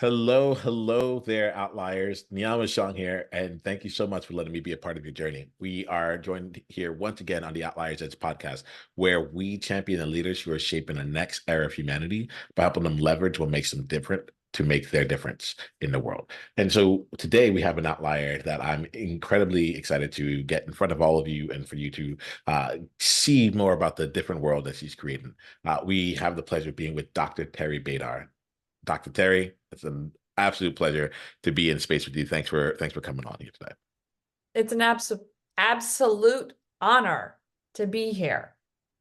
Hello there, Outliers. Niiamah Ashong here, and thank you so much for letting me be a part of your journey. We are joined here once again on the Outliers Edge podcast, where we champion the leaders who are shaping the next era of humanity by helping them leverage what makes them different to make their difference in the world. And so today we have an outlier that I'm incredibly excited to get in front of all of you and for you to see more about the different world that she's creating. We have the pleasure of being with Dr. Teri Baydar. Dr. Teri, it's an absolute pleasure to be in space with you. Thanks for coming on here today. It's an absolute honor to be here.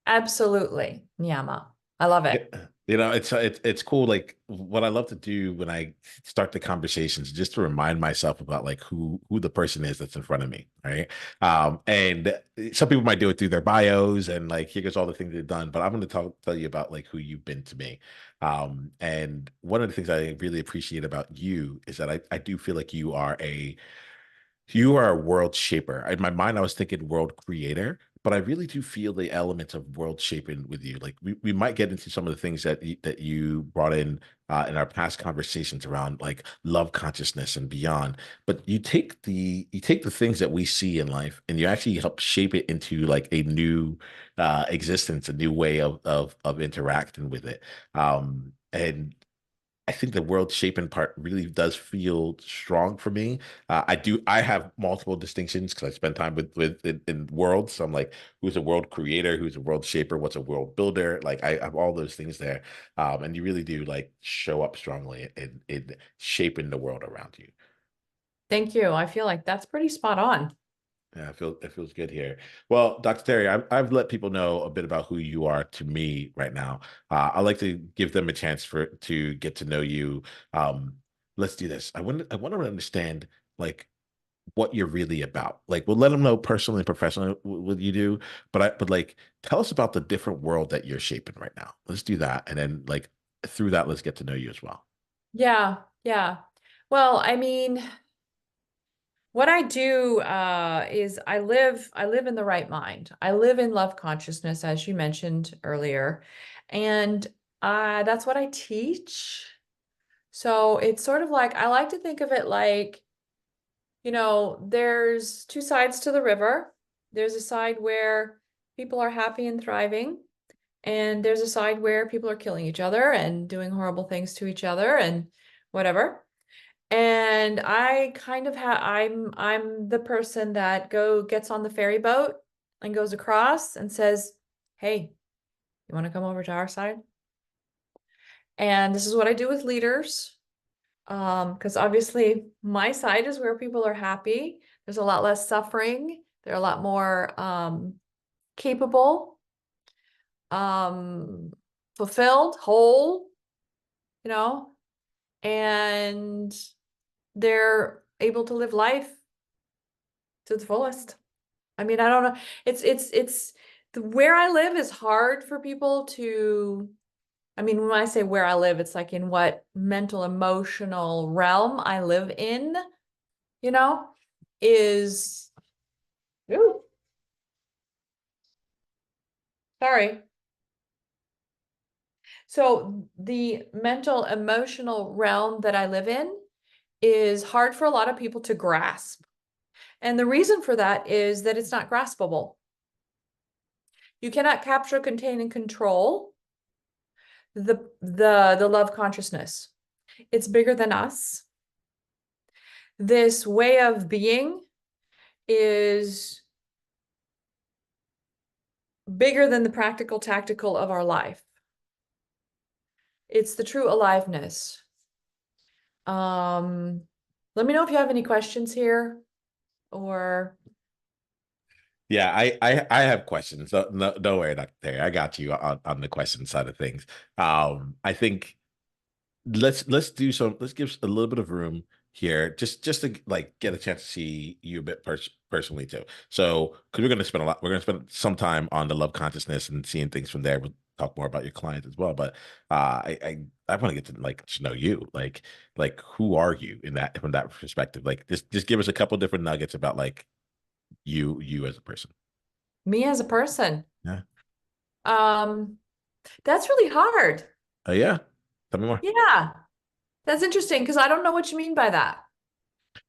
Absolutely, Niiamah. I love it. It's cool. Like what I love to do when I start the conversations, just to remind myself about like who the person is that's in front of me, right? And some people might do it through their bios and like here goes all the things they've done, but I'm going to tell you about like who you've been to me. And one of the things I really appreciate about you is that I do feel like you are a world shaper. In my mind, I was thinking world creator, but I really do feel the elements of world shaping with you. Like we might get into some of the things that you brought in our past conversations around like love consciousness and beyond. But you take the things that we see in life and you actually help shape it into like a new existence, a new way of interacting with it. And I think the world shaping part really does feel strong for me. I have multiple distinctions because I spend time in worlds. So I'm like, who's a world creator? Who's a world shaper? What's a world builder? Like I have all those things there. And you really do like show up strongly in shaping the world around you. Thank you. I feel like that's pretty spot on. Yeah, it feels good here. Well, Dr. Terry, I've let people know a bit about who you are to me right now. I like to give them a chance to get to know you. Let's do this. I want to understand like what you're really about. Like, we'll let them know personally and professionally what you do, but like tell us about the different world that you're shaping right now. Let's do that, and then like through that, let's get to know you as well. Yeah, yeah. Well, I mean, what I do is I live in the right mind. I live in love consciousness, as you mentioned earlier, and that's what I teach. So it's sort of like I like to think of it like, there's two sides to the river. There's a side where people are happy and thriving, and there's a side where people are killing each other and doing horrible things to each other and whatever. And I kind of I'm the person that gets on the ferry boat and goes across and says, "Hey, you want to come over to our side?" And this is what I do with leaders. Because obviously my side is where people are happy. There's a lot less suffering. They're a lot more capable, um, fulfilled, whole, you know, and they're able to live life to the fullest. I mean, I don't know. Where I live is hard for people to, I mean, when I say where I live, it's like in what mental, emotional realm I live in, you know, is, ooh, sorry. So the mental, emotional realm that I live in is hard for a lot of people to grasp. And the reason for that is that it's not graspable. You cannot capture, contain, and control the love consciousness. It's bigger than us. This way of being is bigger than the practical tactical of our life. It's the true aliveness. Let me know if you have any questions here or Yeah, I have questions. So no, don't worry, Dr. Terry. I got you on the question side of things. I think let's give a little bit of room here just to like get a chance to see you a bit personally too. So because we're gonna spend some time on the love consciousness and seeing things from there. We'll talk more about your clients as well, but I want to get to like to know you, like who are you in that from that perspective. Like just give us a couple different nuggets about like you as a person. me as a person. Yeah. Um, that's really hard. Oh yeah. Tell me more. Yeah, That's interesting because I don't know what you mean by that.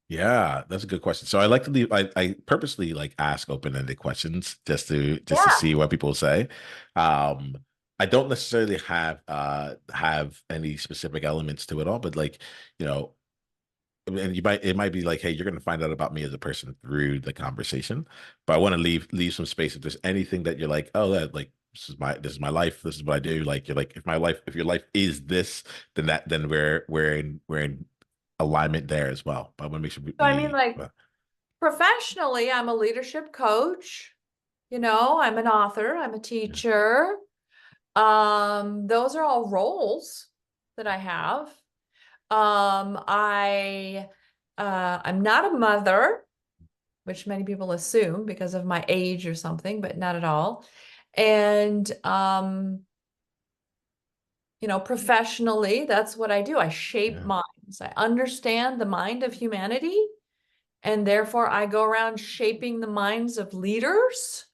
Yeah, that's a good question. So I like to leave. I purposely like ask open-ended questions just to Yeah. see what people say. Um, I don't necessarily have any specific elements to it all, but like, you know, and it might be like, hey, you're going to find out about me as a person through the conversation, but I want to leave some space if there's anything that you're like, oh, that like this is my life, this is what I do. Like you're like, if your life is this, then we're in alignment there as well. But I want to make sure So I mean, like, uh, professionally, I'm a leadership coach. I'm an author, I'm a teacher. Those are all roles that I have. I'm not a mother, which many people assume because of my age or something, but not at all. And professionally, that's what I do. I shape yeah. minds. I understand the mind of humanity, and therefore I go around shaping the minds of leaders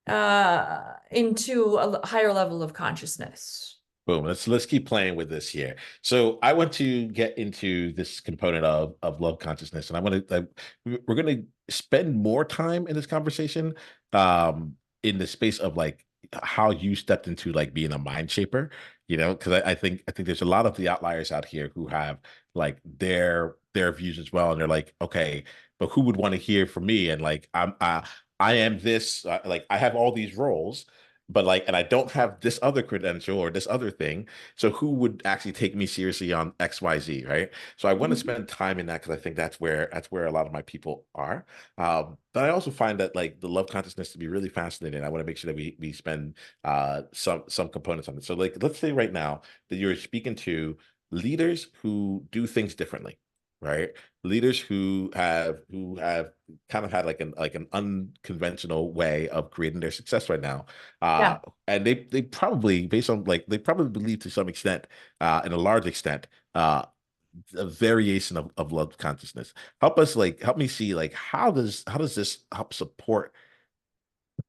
into a higher level of consciousness. Boom. Let's keep playing with this here. So I want to get into this component of love consciousness, and I want to we're going to spend more time in this conversation in the space of like how you stepped into like being a mind shaper, because I think there's a lot of the outliers out here who have like their views as well, and they're like, okay, but who would want to hear from me? And like I am this, like I have all these roles, but like, and I don't have this other credential or this other thing. So who would actually take me seriously on XYZ, right? So I want to Mhm. spend time in that because I think that's where a lot of my people are. But I also find that like the love consciousness to be really fascinating. I want to make sure that we spend some components on it. So like, let's say right now that you're speaking to leaders who do things differently, right? Leaders who have kind of had like an unconventional way of creating their success right now. Yeah. And they probably, based on like, they probably believe to some extent, in a large extent, a variation of love consciousness. Help me see like how does this help support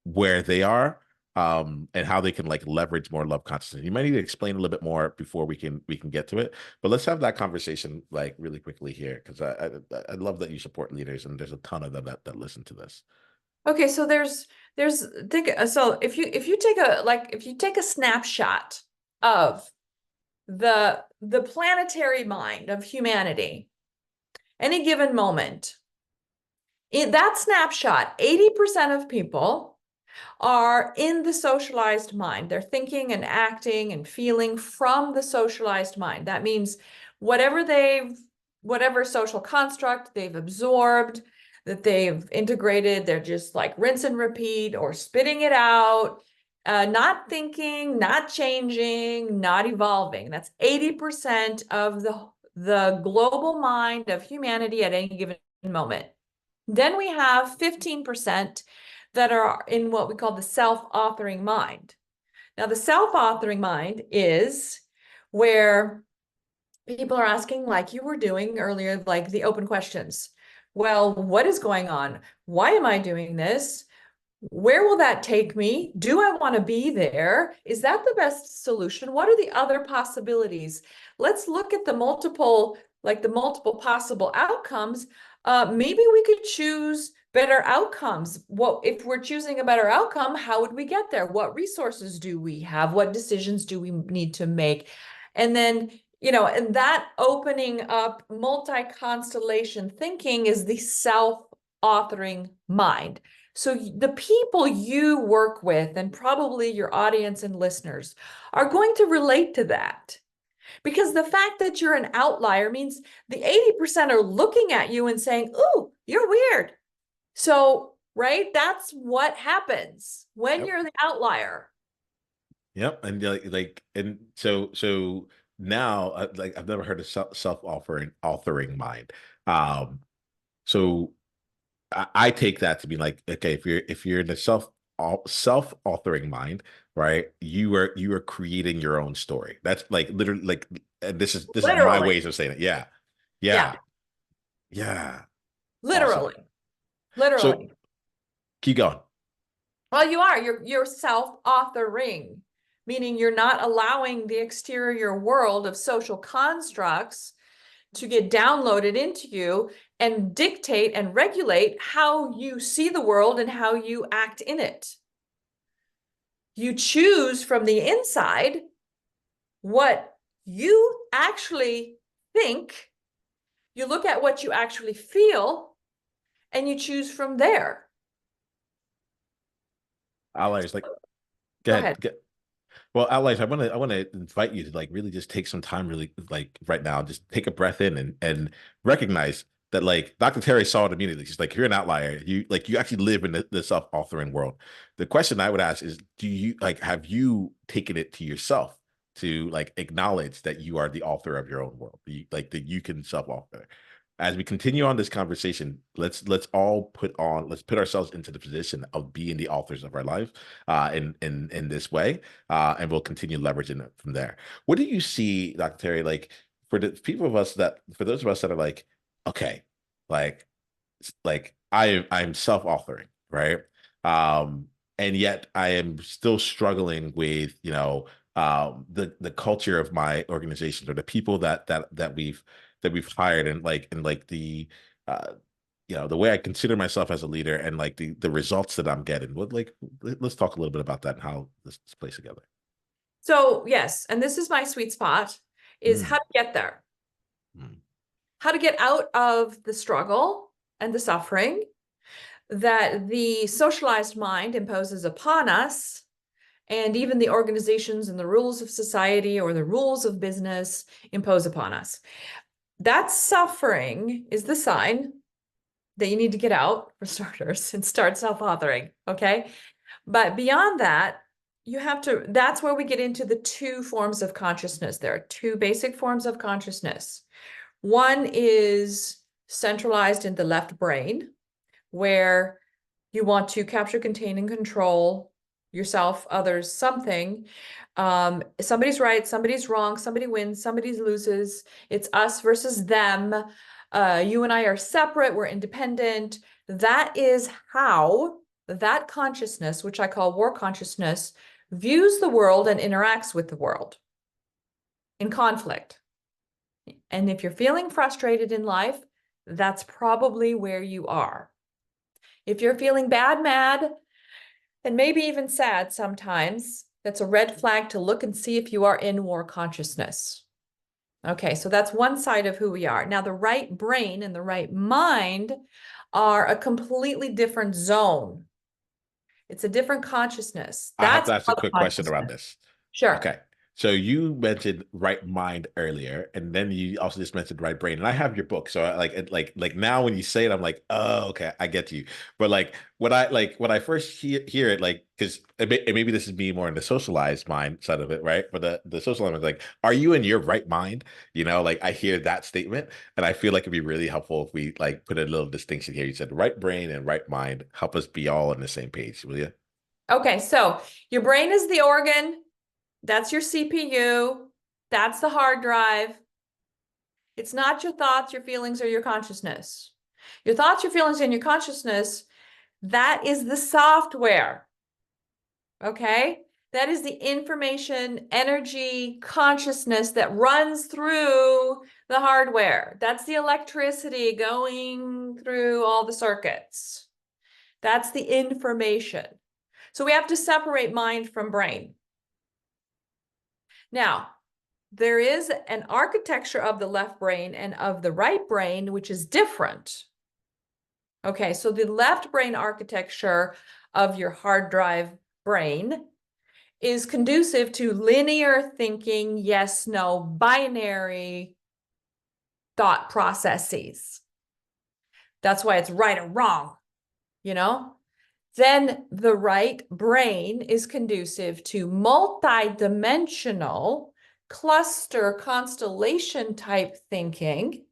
where they are, and how they can like leverage more love consciousness. You might need to explain a little bit more before we can get to it, but let's have that conversation like really quickly here because I love that you support leaders and there's a ton of them that listen to this. Okay, so there's think so if you take a snapshot of the planetary mind of humanity, any given moment, in that snapshot, 80% of people are in the socialized mind. They're thinking and acting and feeling from the socialized mind. That means whatever whatever social construct they've absorbed, that they've integrated, they're just like rinse and repeat or spitting it out, not thinking, not changing, not evolving. That's 80% of the global mind of humanity at any given moment. Then we have 15% that are in what we call the self-authoring mind. Now, the self-authoring mind is where people are asking, like you were doing earlier, like the open questions. Well, what is going on? Why am I doing this? Where will that take me? Do I want to be there? Is that the best solution? What are the other possibilities? Let's look at the multiple possible outcomes. Maybe we could choose better outcomes. What if we're choosing a better outcome? How would we get there? What resources do we have? What decisions do we need to make? And then, and that opening up multi-constellation thinking is the self-authoring mind. So the people you work with, and probably your audience and listeners, are going to relate to that. Because the fact that you're an outlier means the 80% are looking at you and saying, "Ooh, you're weird." So, right, that's what happens when Yep. you're the outlier. Yep. And and so now, like I've never heard of self-offering authoring mind. So I take that to be like, okay, if you're in the self-authoring mind, right? You are creating your own story. That's like literally like, and this is my Literally. ways of saying it. Yeah. Yeah, Yeah. Yeah. Awesome. literally. So Literally. keep going. Well, you are. You're self-authoring, meaning you're not allowing the exterior world of social constructs to get downloaded into you and dictate and regulate how you see the world and how you act in it. You choose from the inside what you actually think, you look at what you actually feel, and you choose from there. Outliers, like, go Go ahead. ahead. Well, Outliers, I want to invite you to like really just take some time, really like right now, just take a breath in and recognize that like Dr. Terry saw it immediately. She's like, you're an outlier. You actually live in the self-authoring world. The question I would ask is, do you like have you taken it to yourself to like acknowledge that you are the author of your own world? Like that you can self-author. As we continue on this conversation, let's put ourselves into the position of being the authors of our life in this way, and we'll continue leveraging it from there. What do you see, Dr. Terry, like for those of us that are like, okay, like I'm self-authoring, right? And yet I am still struggling with, the culture of my organizations or the people that we've hired and the uh the way I consider myself as a leader and like the results that I'm getting. Let's talk a little bit about that and how this plays together. So yes, and this is my sweet spot, is how Mm, to get there, mm. how to get out of the struggle and the suffering that the socialized mind imposes upon us, and even the organizations and the rules of society or the rules of business impose upon us. That suffering is the sign that you need to get out, for starters, and start self-authoring, okay? But beyond that, that's where we get into the two forms of consciousness. There are two basic forms of consciousness. One is centralized in the left brain, where you want to capture, contain, and control yourself, others, something. Somebody's right, somebody's wrong, somebody wins, somebody loses. It's us versus them. You and I are separate, we're independent. That is how that consciousness, which I call war consciousness, views the world and interacts with the world in conflict. And if you're feeling frustrated in life, that's probably where you are. If you're feeling bad, mad, and maybe even sad sometimes, that's a red flag to look and see if you are in war consciousness. Okay, so that's one side of who we are. Now, the right brain and the right mind are a completely different zone. It's a different consciousness. I have That's to ask a love quick question around consciousness. this. Sure. Okay. So you mentioned right mind earlier, and then you also just mentioned right brain. And I have your book. So like now when you say it, I'm like, oh, okay, I get you. But when I first hear it, like, because maybe this is me more in the socialized mind side of it, right? But the socialized mind is like, are you in your right mind? Like I hear that statement, and I feel like it'd be really helpful if we like put a little distinction here. You said right brain and right mind. Help us be all on the same page, will you? Okay, so your brain is the organ. That's your CPU. That's the hard drive. It's not your thoughts, your feelings, or your consciousness. Your thoughts, your feelings, and your consciousness, that is the software. Okay? That is the information, energy, consciousness that runs through the hardware. That's the electricity going through all the circuits. That's the information. So we have to separate mind from brain. Now, there is an architecture of the left brain and of the right brain, which is different. Okay, so the left brain architecture of your hard drive brain is conducive to linear thinking, yes, no, binary thought processes. That's why it's right or wrong, you know? Then the right brain is conducive to multi-dimensional cluster constellation type thinking,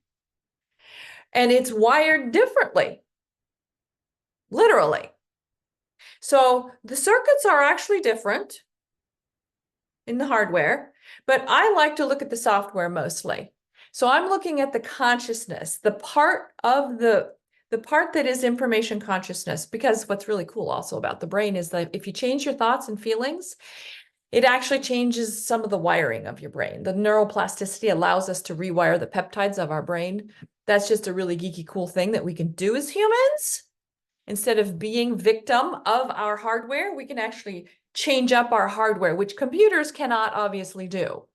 and it's wired differently, literally. So the circuits are actually different in the hardware, but I like to look at the software mostly. So I'm looking at the consciousness, the part that is information consciousness, because what's really cool also about the brain is that if you change your thoughts and feelings, It actually changes some of the wiring of your brain. The neuroplasticity allows us to rewire the peptides of our brain. That's just a really geeky, cool thing that we can do as humans. Instead of being victim of our hardware, we can actually change up our hardware, which computers cannot obviously do,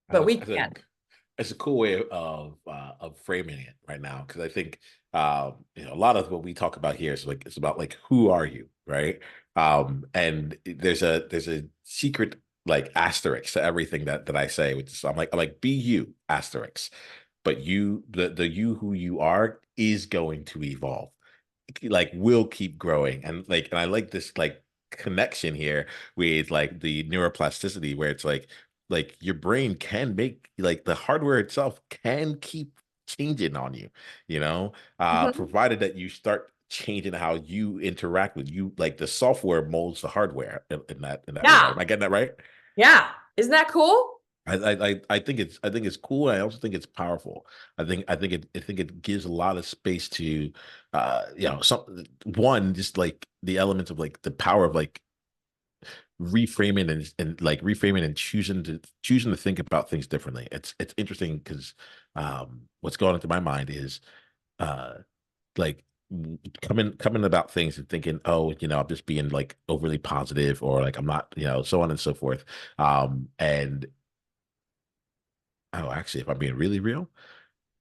but we I can. think it's a cool way of framing it right now, because I think a lot of what we talk about here is like it's about like who are you, right? And there's a secret like asterisk to everything that I say, which is I'm like be you asterisk, but the you who you are is going to evolve, like will keep growing, and I like this like connection here with like the neuroplasticity, where it's like your brain can make like the hardware itself can keep changing on you, Mhm. provided that you start changing how you interact with you, like the software molds the hardware in that regard. Yeah, Am I getting that right? yeah. Isn't that cool? I think it's cool. And I also think it's powerful. I think it gives a lot of space to some one, just like the elements of like the power of like reframing and like reframing and choosing to think about things differently. It's interesting because what's going into my mind is uh like coming about things and thinking, oh, I'm just being like overly positive, or like I'm not, so on and so forth. And oh, actually, if I'm being really real,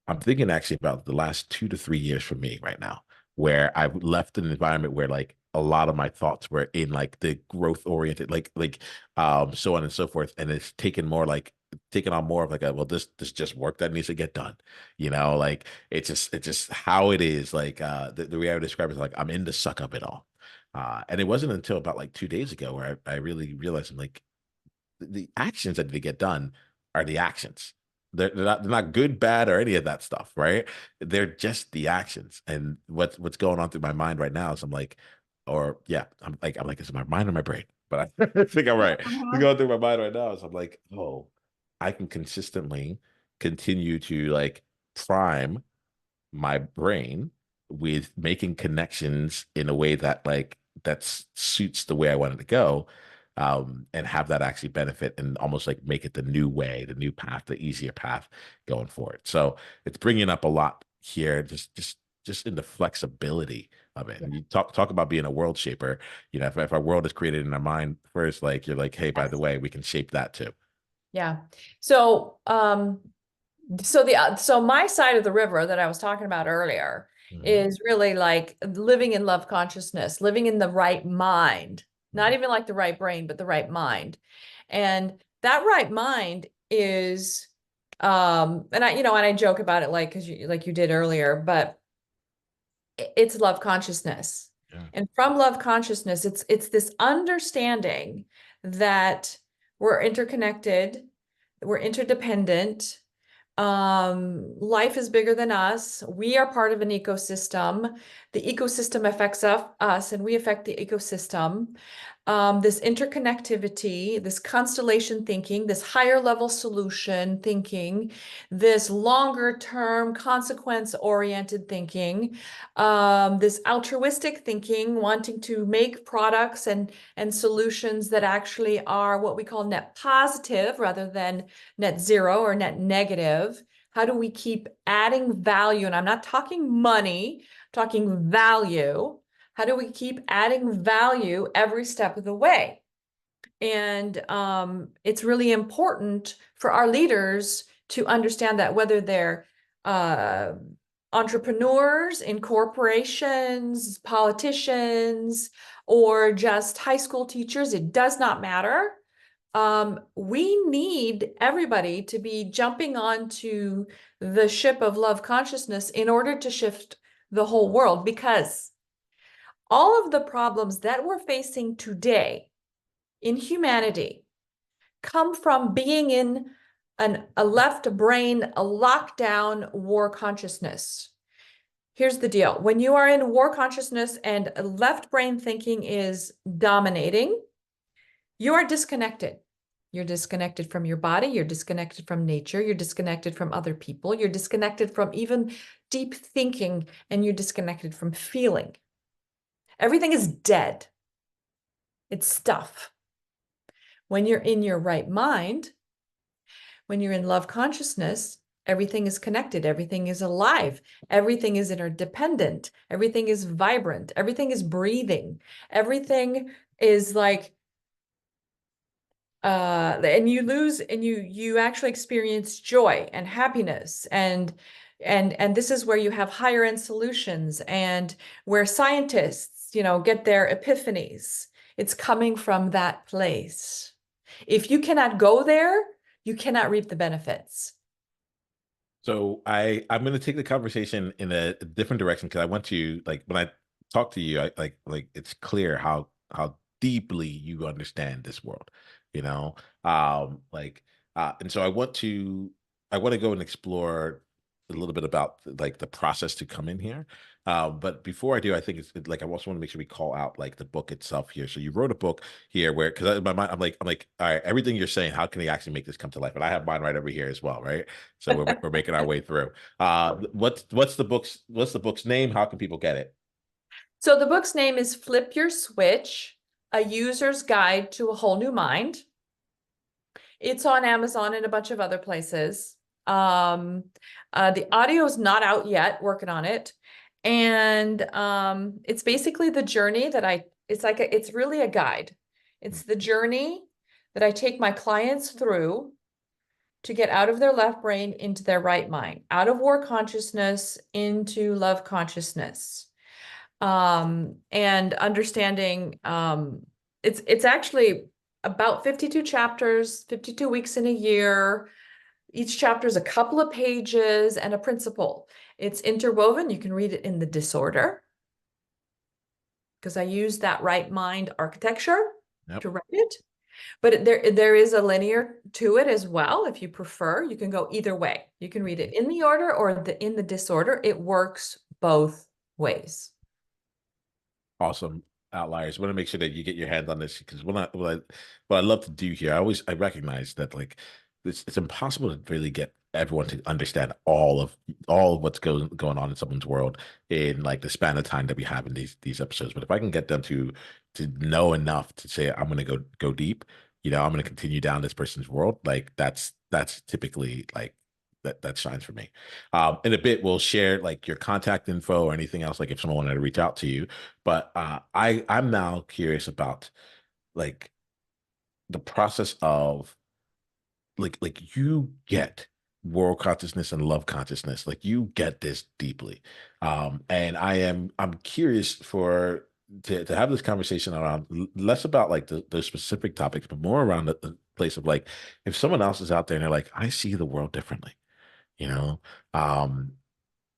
I'm thinking actually about the last 2 to 3 years for me right now, where I've left an environment where like a lot of my thoughts were in like the growth oriented, so on and so forth, and it's taken on more of like a, well, this just work that needs to get done, like it's just how it is. Like the way I would describe it is like I'm in the suck of it all, and it wasn't until about like 2 days ago where I really realized I'm like the actions that need to get done are the actions. They're not good, bad, or any of that stuff, right? They're just the actions. And what's going on through my mind right now is I'm like, or yeah, I'm like, is it my mind or my brain? But I think I'm right. What's Mhm. going through my mind right now is I'm like, oh, I can consistently continue to like prime my brain with making connections in a way that suits the way I wanted to go, and have that actually benefit and almost like make it the new way, the new path, the easier path going forward. So it's bringing up a lot here, just in the flexibility of it. And you talk about being a world shaper. If our world is created in our mind first, like you're like, hey, by the Yes. way, we can shape that too. Yeah. So, so my side of the river that I was talking about earlier Mhm. is really like living in love consciousness, living in the right mind, not even like the right brain, but the right mind. And that right mind is, and I joke about it like, like you did earlier, but it's love consciousness. Yeah. And from love consciousness, it's this understanding that we're interconnected, we're interdependent, life is bigger than us. We are part of an ecosystem. The ecosystem affects us and we affect the ecosystem. This interconnectivity, this constellation thinking, this higher level solution thinking, this longer term consequence oriented thinking, this altruistic thinking, wanting to make products and solutions that actually are what we call net positive rather than net zero or net negative. How do we keep adding value? And I'm not talking money, I'm talking value. How do we keep adding value every step of the way? And it's really important for our leaders to understand that, whether they're uh, entrepreneurs in corporations, politicians, or just high school teachers, it does not matter. We need everybody to be jumping onto the ship of love consciousness in order to shift the whole world, because all of the problems that we're facing today in humanity come from being in a left brain, a lockdown war consciousness. Here's the deal. When you are in war consciousness and left brain thinking is dominating, you are disconnected. You're disconnected from your body. You're disconnected from nature. You're disconnected from other people. You're disconnected from even deep thinking, and you're disconnected from feeling. Everything is dead. It's stuff. When you're in your right mind, when you're in love consciousness, everything is connected, everything is alive, everything is interdependent, everything is vibrant, everything is breathing, everything is like and you actually experience joy and happiness, and this is where you have higher end solutions, and where scientists, get their epiphanies. It's coming from that place. If you cannot go there, you cannot reap the benefits. So I'm going to take the conversation in a different direction because I want to, like, when I talk to you, I like it's clear how deeply you understand this world, you know. Like and so I want to go and explore a little bit about like the process to come in here. But before I do, I think like I also want to make sure we call out like the book itself here. So you wrote a book here where, because in my mind I'm like, all right, everything you're saying, how can they actually make this come to life? And I have mine right over here as well, right? So we're making our way through. What's the book's name? How can people get it? So the book's name is Flip Your Switch: A User's Guide to a Whole New Mind. It's on Amazon and a bunch of other places. The audio is not out yet, working on it. And it's basically the journey it's really a guide. It's the journey that I take my clients through to get out of their left brain into their right mind, out of war consciousness into love consciousness. And understanding, it's actually about 52 chapters, 52 weeks in a year. Each chapter is a couple of pages and a principle. It's interwoven. You can read it in the disorder, because I use that right mind architecture Yep. to write it. But there is a linear to it as well. If you prefer, you can go either way. You can read it in the order or in the disorder. It works both ways. Awesome. Outliers. I want to make sure that you get your hands on this because what I love to do here, I recognize that like it's impossible to really get everyone to understand all of what's going on in someone's world in like the span of time that we have in these episodes. But if I can get them to know enough to say I'm gonna go deep, I'm gonna continue down this person's world, like that's typically like that shines for me. In a bit, we'll share like your contact info or anything else, like if someone wanted to reach out to you. But I'm now curious about like the process of like you get world consciousness and love consciousness, like you get this deeply. And I'm curious to have this conversation around less about like the specific topics, but more around the place of like if someone else is out there and they're like, I see the world differently, you know. Um,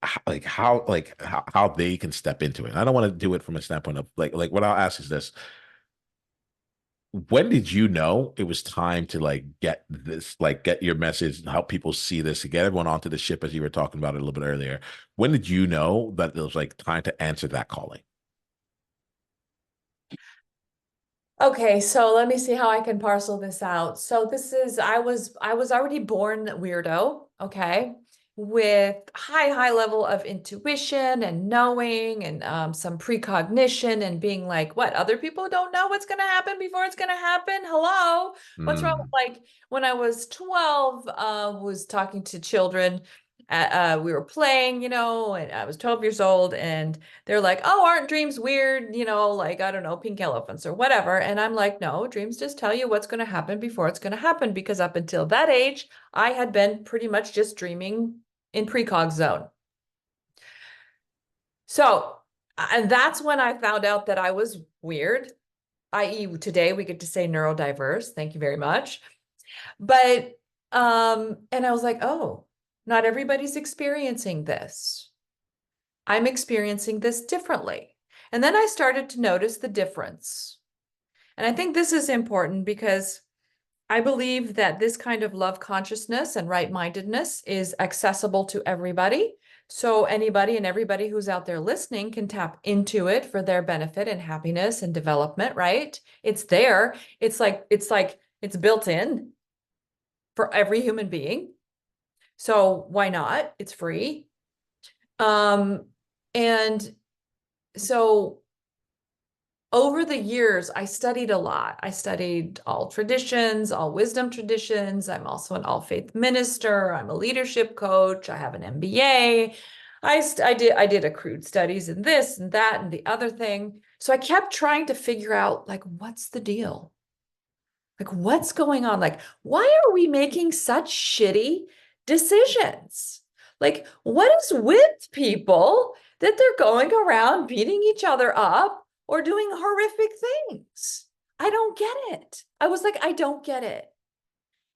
how they can step into it. I don't want to do it from a standpoint of like what I'll ask is this: when did you know it was time to like get this, like get your message and help people see this, to get everyone onto the ship as you were talking about it a little bit earlier? When did you know that it was like time to answer that calling? Okay, so let me see how I can parcel this out. So this is I was already born weirdo, okay, with high level of intuition and knowing, and some precognition, and being like, what, other people don't know what's gonna happen before it's gonna happen? Hello? What's wrong with, Mm, like, when I was 12, was talking to children. We were playing, and I was 12 years old, and they're like, oh, aren't dreams weird? Like, I don't know, pink elephants or whatever. And I'm like, no, dreams just tell you what's going to happen before it's going to happen. Because up until that age, I had been pretty much just dreaming in precog zone. So, and that's when I found out that I was weird, i.e., today we get to say neurodiverse. Thank you very much. But, and I was like, oh, not everybody's experiencing this. I'm experiencing this differently. And then I started to notice the difference. And I think this is important because I believe that this kind of love consciousness and right-mindedness is accessible to everybody. So anybody and everybody who's out there listening can tap into it for their benefit and happiness and development, right? It's there. It's built in for every human being. So why not? It's free. Um, and so over the years, I studied a lot. I studied all traditions, all wisdom traditions. I'm also an all faith minister. I'm a leadership coach. I have an MBA. I did accrued studies in this and that and the other thing. So I kept trying to figure out, like, what's the deal? Like, what's going on? Like, why are we making such shitty decisions? Like, what is with people that they're going around beating each other up or doing horrific things? I don't get it. I was like, I don't get it.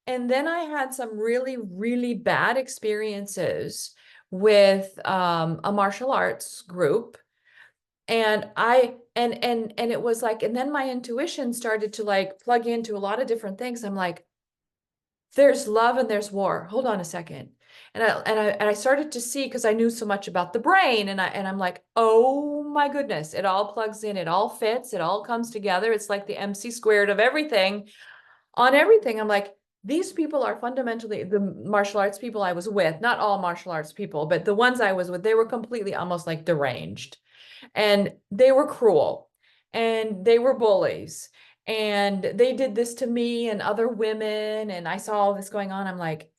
And then I had some really, really bad experiences with a martial arts group. And it was like, and then my intuition started to like plug into a lot of different things. I'm like, there's love and there's war. Hold on a second. And I started to see, because I knew so much about the brain, and I'm like, oh my goodness, it all plugs in, it all fits, it all comes together. It's like the MC squared of everything on everything. I'm like, these people are fundamentally the martial arts people I was with, not all martial arts people, but the ones I was with, they were completely almost like deranged. And they were cruel and they were bullies and they did this to me and other women. And I saw all this going on. I'm like,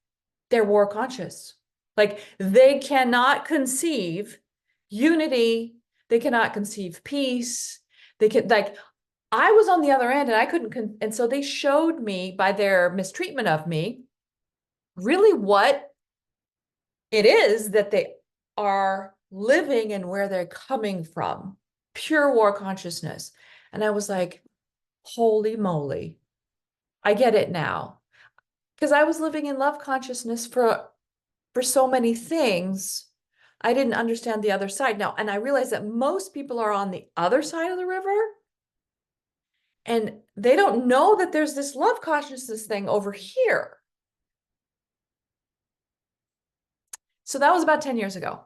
they're war conscious. Like they cannot conceive unity. They cannot conceive peace. They can like, I was on the other end and I couldn't. And so they showed me by their mistreatment of me really what it is that they are living and where they're coming from. Pure war consciousness. And I was like, holy moly, I get it now. Because I was living in love consciousness for so many things. I didn't understand the other side now. And I realized that most people are on the other side of the river and they don't know that there's this love consciousness thing over here. So that was about 10 years ago.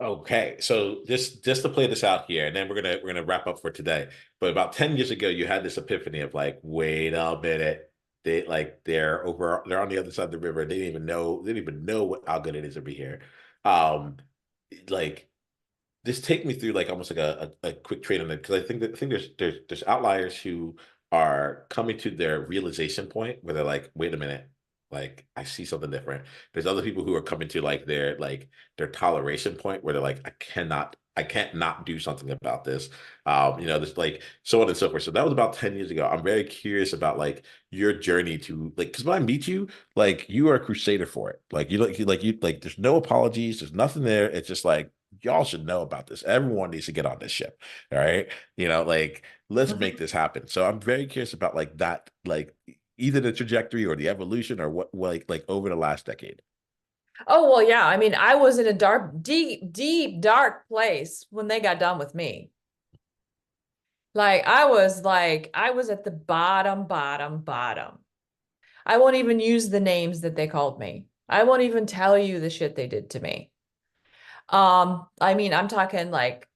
Okay, so just to play this out here, and then we're gonna wrap up for today. But about 10 years ago, you had this epiphany of like, wait a minute, they're on the other side of the river. They didn't even know how good it is to be here. Um, like just take me through like almost like a quick trade on it because I think there's outliers who are coming to their realization point where they're like, wait a minute, like I see something different. There's other people who are coming to like their toleration point where they're like, I can't not do something about this. There's like so on and so forth. So that was about 10 years ago. I'm very curious about like your journey to like because when I meet you, like you are a crusader for it. Like there's no apologies, there's nothing there. It's just like y'all should know about this. Everyone needs to get on this ship. All right. Like let's make Mhm. this happen. So I'm very curious about like that, like either the trajectory or the evolution or what like over the last decade. Oh, well, yeah. I mean, I was in a dark, deep, deep, dark place when they got done with me. Like, I was at the bottom, bottom, bottom. I won't even use the names that they called me. I won't even tell you the shit they did to me. I mean, I'm talking like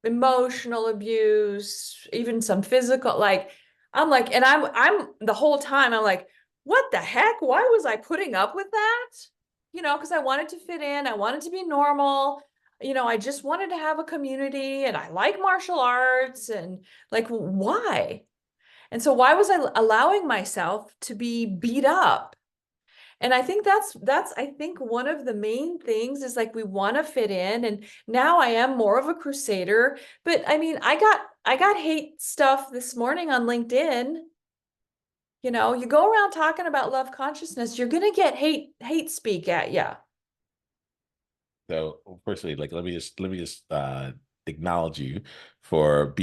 emotional abuse, even some physical, like I'm like, and I'm the whole time I'm like, what the heck? Why was I putting up with that? Because I wanted to fit in, I wanted to be normal. I just wanted to have a community and I like martial arts and like why? And so why was I allowing myself to be beat up? And I think that's I think one of the main things is like we want to fit in. And now I am more of a crusader. But I mean, I got hate stuff this morning on LinkedIn. You go around talking about love consciousness, you're gonna get hate speak at you. So firstly, like let me just acknowledge you for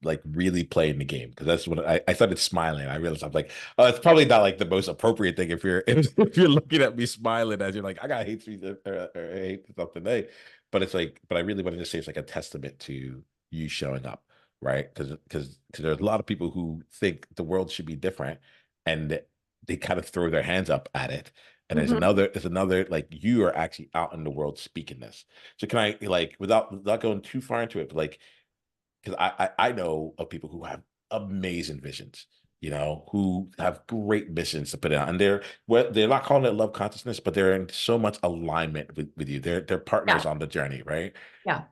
like really playing the game because that's what I started smiling. I realized I'm like, oh, it's probably not like the most appropriate thing if you're if you're looking at me smiling as you're like, I got hate tweets or hate something today. But it's like, but I really wanted to say it's like a testament to you showing up, right? Because there's a lot of people who think the world should be different and they kind of throw their hands up at it and Mhm. there's another like you are actually out in the world speaking this. So can I like without going too far into it, but like because I know of people who have amazing visions, who have great missions to put out, and they're not calling it love consciousness, but they're in so much alignment with you. They're partners Yeah, on the journey, right? yeah.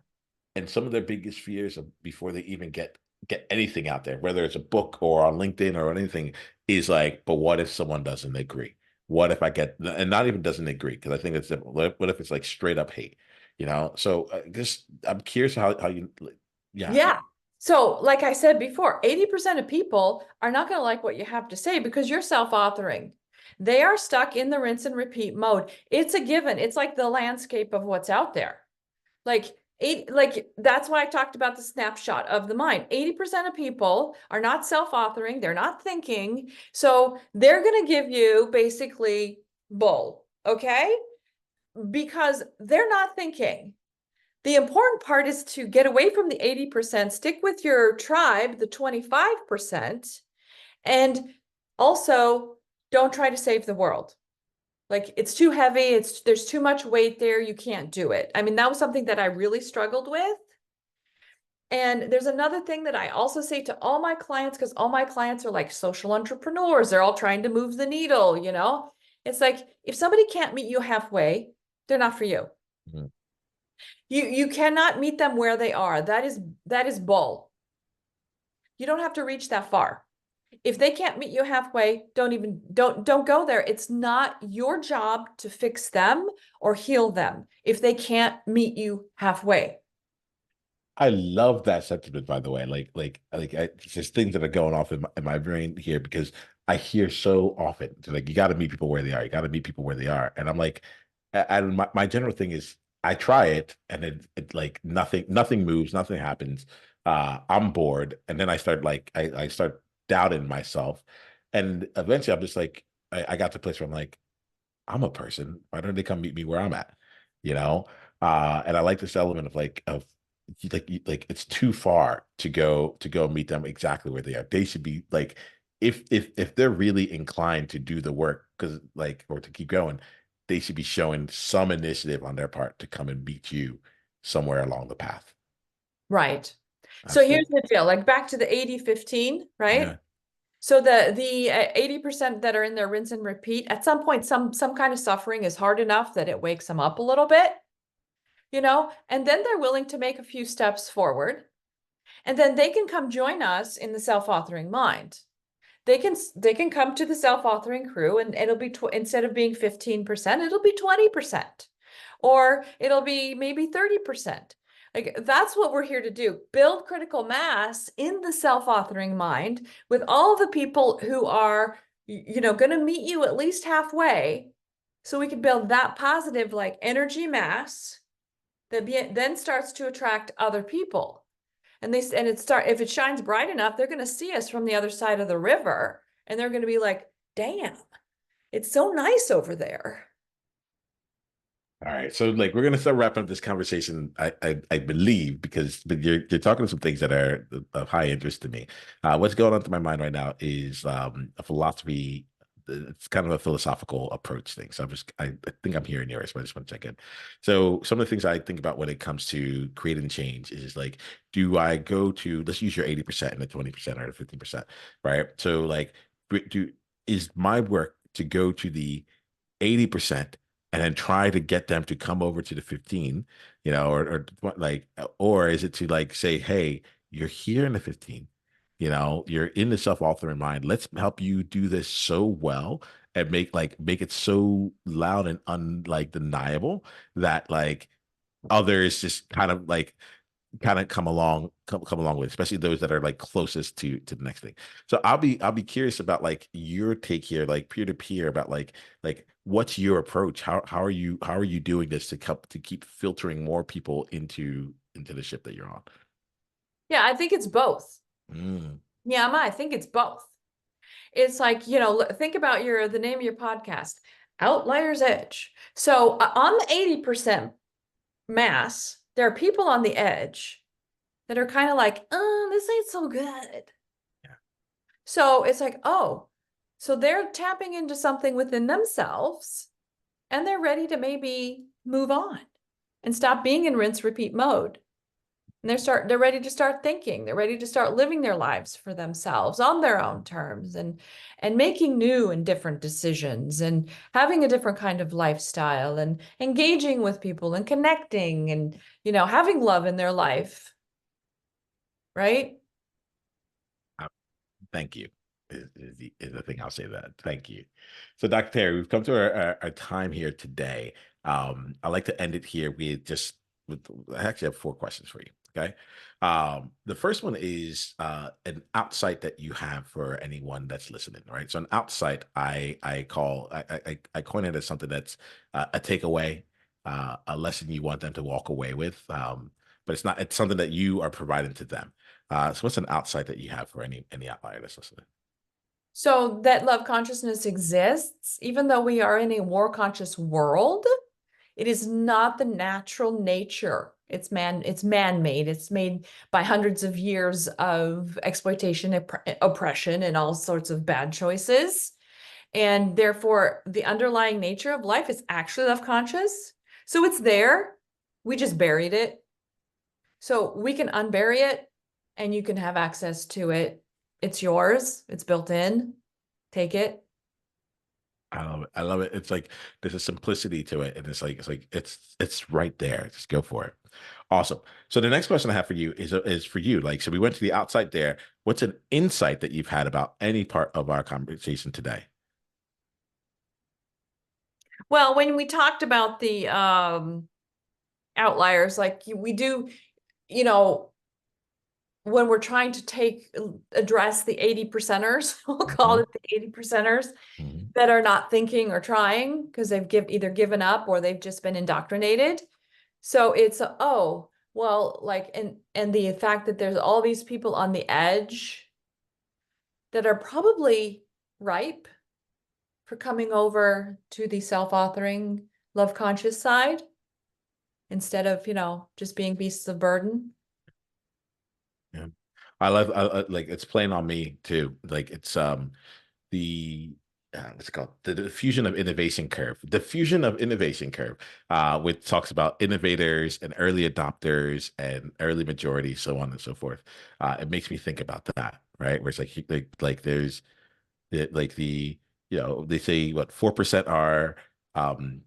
and some of their biggest fears before they even get anything out there, whether it's a book or on LinkedIn or anything, is like, but what if someone doesn't agree? What if I get, and not even doesn't agree? Because I think it's different. What if it's like straight up hate? So just I'm curious how you, yeah. Yeah. So, like I said before, 80% of people are not going to like what you have to say because you're self-authoring. They are stuck in the rinse and repeat mode. It's a given. It's like the landscape of what's out there. Like that's why I talked about the snapshot of the mind. 80% of people are not self-authoring, they're not thinking. So they're going to give you basically bull, okay? Because they're not thinking. The important part is to get away from the 80%, stick with your tribe, the 25%, and also don't try to save the world. Like it's too heavy, there's too much weight there, you can't do it. I mean, that was something that I really struggled with. And there's another thing that I also say to all my clients, because all my clients are like social entrepreneurs, they're all trying to move the needle, you know? It's like if somebody can't meet you halfway, they're not for you. Mhm. You cannot meet them where they are. That is bull. You don't have to reach that far. If they can't meet you halfway, don't go there. It's not your job to fix them or heal them if they can't meet you halfway. I love that sentiment, by the way. Just things that are going off in my brain here because I hear so often, like, you got to meet people where they are. You got to meet people where they are. And I'm like, and my general thing is, I try it, and it like nothing moves, nothing happens. I'm bored, and then I start doubting myself, and eventually I'm just like, I got to a place where I'm like, I'm a person. Why don't they come meet me where I'm at? You know? And I like this element of like it's too far to go meet them exactly where they are. They should be like, if they're really inclined to do the work, because like, or to keep going, they should be showing some initiative on their part to come and meet you somewhere along the path. Right. So here's Absolutely. the deal, like back to the 80-15, right? Yeah. So the 80% that are in their rinse and repeat, at some point, some kind of suffering is hard enough that it wakes them up a little bit, and then they're willing to make a few steps forward. And then they can come join us in the self-authoring mind. They can come to the self-authoring crew and it'll be instead of being 15%, it'll be 20%. Or it'll be maybe 30%. Like that's what we're here to do. Build critical mass in the self-authoring mind with all the people who are, going to meet you at least halfway so we can build that positive like energy mass that then starts to attract other people. If it shines bright enough, they're going to see us from the other side of the river and they're going to be like, damn, it's so nice over there. All right, so like we're gonna start wrapping up this conversation, I believe, because but you're talking some things that are of high interest to me. What's going on through my mind right now is a philosophy. It's kind of a philosophical approach thing. So I think I'm hearing yours, but I just want to check in. So some of the things I think about when it comes to creating change is like, do I go to, let's use your 80% and the 20% or the 15%, right? So like, do is my work to go to the 80% and then try to get them to come over to the 15, or is it to like say, hey, you're here in the 15, you're in the self-authoring mind. Let's help you do this so well and make it so loud and unlike deniable that like others just kind of come along with, especially those that are like closest to the next thing. So I'll be curious about like your take here, like peer to peer, about like what's your approach? How are you doing this to keep filtering more people into the ship that you're on? Yeah, I think it's both. Mm, Yeah, I think it's both. It's like, think about the name of your podcast, Outliers Edge. So on the 80% mass, there are people on the edge that are kind of like, oh, this ain't so good. yeah. So it's like, oh, so they're tapping into something within themselves and they're ready to maybe move on and stop being in rinse repeat mode. And they're ready to start thinking. They're ready to start living their lives for themselves on their own terms and making new and different decisions and having a different kind of lifestyle and engaging with people and connecting and, having love in their life, right? Thank you is the thing I'll say that. Thank you. So, Dr. Terry, we've come to our time here today. I'd like to end it here with I actually have 4 questions for you. Okay. The first one is an outsight that you have for anyone that's listening, right? So an outsight I coin it as something that's a takeaway, a lesson you want them to walk away with. But it's something that you are providing to them. So what's an outside that you have for any outlier that's listening? So that love consciousness exists, even though we are in a war conscious world. It is not the natural nature. It's man-made. It's made by hundreds of years of exploitation, oppression, and all sorts of bad choices. And therefore, the underlying nature of life is actually love conscious. So it's there. We just buried it. So we can unbury it and you can have access to it. It's yours. It's built in. Take it. I love it. I love it. It's like there's a simplicity to it, and it's right there. Just go for it. Awesome. So the next question I have for you is for you. Like, so we went to the outside there. What's an insight that you've had about any part of our conversation today? Well, when we talked about the outliers, like we do, you know, when we're trying to address the 80 percenters, we'll call Mhm, it the 80 percenters mhm. that are not thinking or trying because they've either given up or they've just been indoctrinated. So it's oh, well, like and the fact that there's all these people on the edge that are probably ripe for coming over to the self-authoring, love conscious side instead of, just being beasts of burden. Yeah. Like it's playing on me too. Like it's the what's it called? The diffusion of innovation curve. Diffusion of innovation curve, which talks about innovators and early adopters and early majority, so on and so forth. It makes me think about that, right? Where it's like there's like they say what 4% are um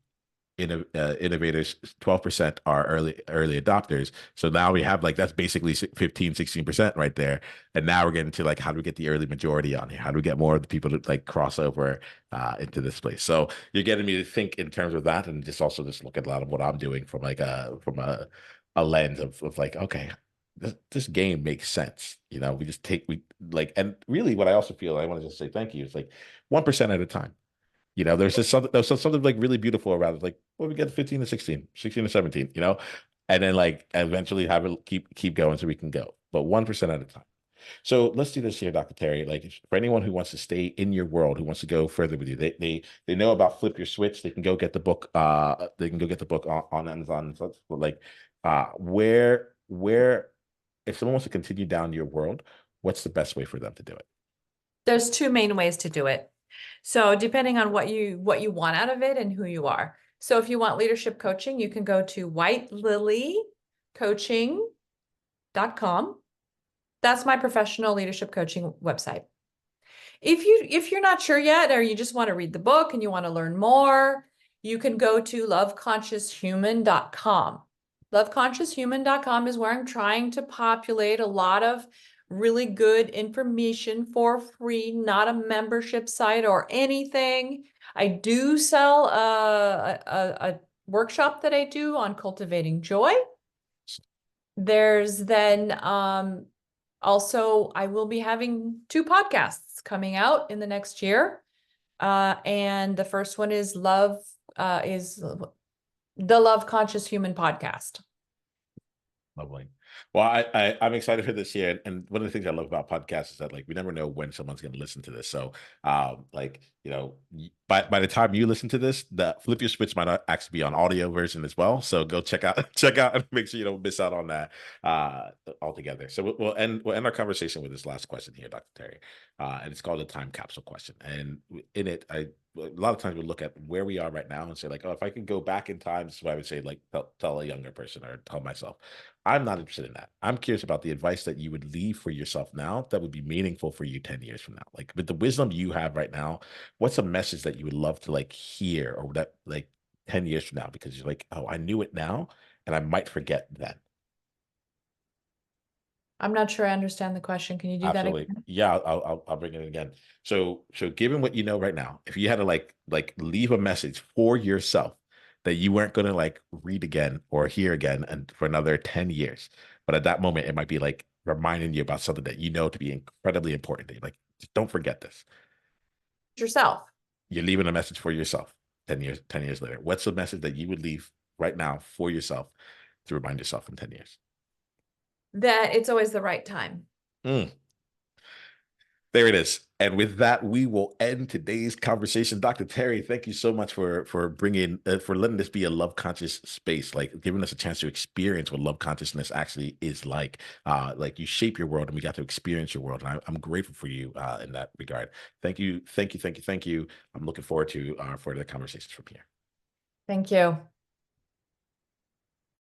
innovators, 12% are early adopters. So now we have like that's basically 15, 16% right there. And now we're getting to like how do we get the early majority on here? How do we get more of the people to like cross over into this place? So you're getting me to think in terms of that and just look at a lot of what I'm doing from like a lens of like, okay, this game makes sense. We like, and really what I also feel, I want to just say thank you. It's like 1% at a time. There's something like really beautiful around it. Like, well, we get 15 to 16, 16 to 17, and then like eventually have it keep going so we can go, but 1% at a time. So let's do this here, Dr. Terry. Like for anyone who wants to stay in your world, who wants to go further with you, they know about Flip Your Switch. They can go get the book. They can go get the book on Amazon. So like, where if someone wants to continue down your world, what's the best way for them to do it? There's two main ways to do it. So depending on what you want out of it and who you are. So if you want leadership coaching, you can go to whitelilycoaching.com. That's my professional leadership coaching website. If you're not sure yet, or you just want to read the book and you want to learn more, you can go to loveconscioushuman.com. Loveconscioushuman.com is where I'm trying to populate a lot of really good information for free, not a membership site or anything. I do sell a workshop that I do on cultivating joy. There's then also, I will be having 2 podcasts coming out in the next year. And the first one is is the Love Conscious Human podcast. Lovely. Well, I'm excited for this year, and one of the things I love about podcasts is that like we never know when someone's going to listen to this. So, like by the time you listen to this, the Flip Your Switch might not actually be on audio version as well. So go check out check out and make sure you don't miss out on that altogether. So we'll end our conversation with this last question here, Dr. Terry, and it's called the time capsule question. And in it, a lot of times we look at where we are right now and say like, oh, if I could go back in time, this is what I would say, like tell a younger person or tell myself. I'm not interested in that. I'm curious about the advice that you would leave for yourself now that would be meaningful for you 10 years from now. Like with the wisdom you have right now, what's a message that you would love to like hear or that like 10 years from now? Because you're like, oh, I knew it now and I might forget that. I'm not sure I understand the question. Can you do that Absolutely. again? Yeah, I'll bring it again. So given what you know right now, if you had to like leave a message for yourself that you weren't going to like read again or hear again and for another 10 years, but at that moment it might be like reminding you about something that you know to be incredibly important to you. Like just don't forget this. Yourself. You're leaving a message for yourself 10 years later. What's the message that you would leave right now for yourself to remind yourself in 10 years? That it's always the right time. Mm. There it is. And with that, we will end today's conversation. Dr. Teri, thank you so much for bringing for letting this be a love conscious space, like giving us a chance to experience what love consciousness actually is like. Like you shape your world, and we got to experience your world. And I'm grateful for you in that regard. Thank you, thank you, thank you, thank you. I'm looking forward to further conversations from here. Thank you.